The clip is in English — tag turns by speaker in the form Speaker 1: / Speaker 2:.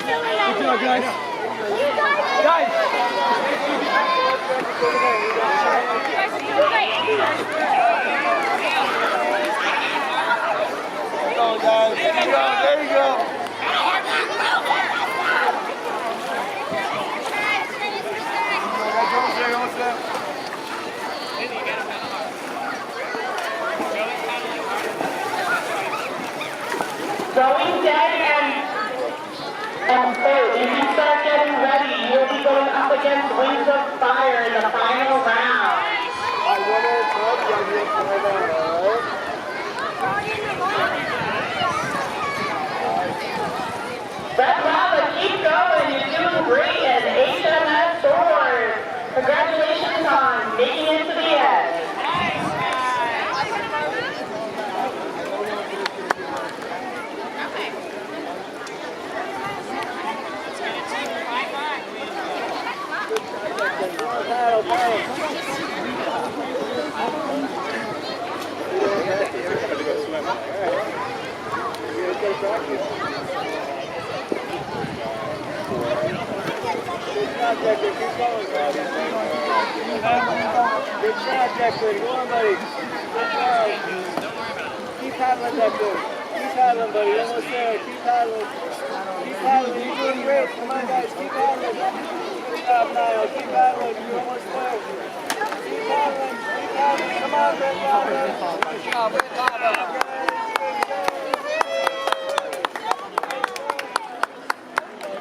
Speaker 1: Good job, guys. Guys! Go, guys. There you go. There you go.
Speaker 2: Going dead and third. If you start getting ready, you'll be going up against Wings of Fire in the final round. Red Lava, keep going. You're doing great at HMS Sword. Congratulations on making it to the end.
Speaker 1: Good job, Decker. Go on, buddy. Good job. Keep paddling, Decker. Keep paddling, buddy. Almost there. Keep paddling. Keep paddling. You're doing great. Come on, guys. Keep paddling. Good job, Niall. Keep paddling. You're almost there. Keep paddling. Keep paddling. Come on, Red Lava. Good job, Red Lava.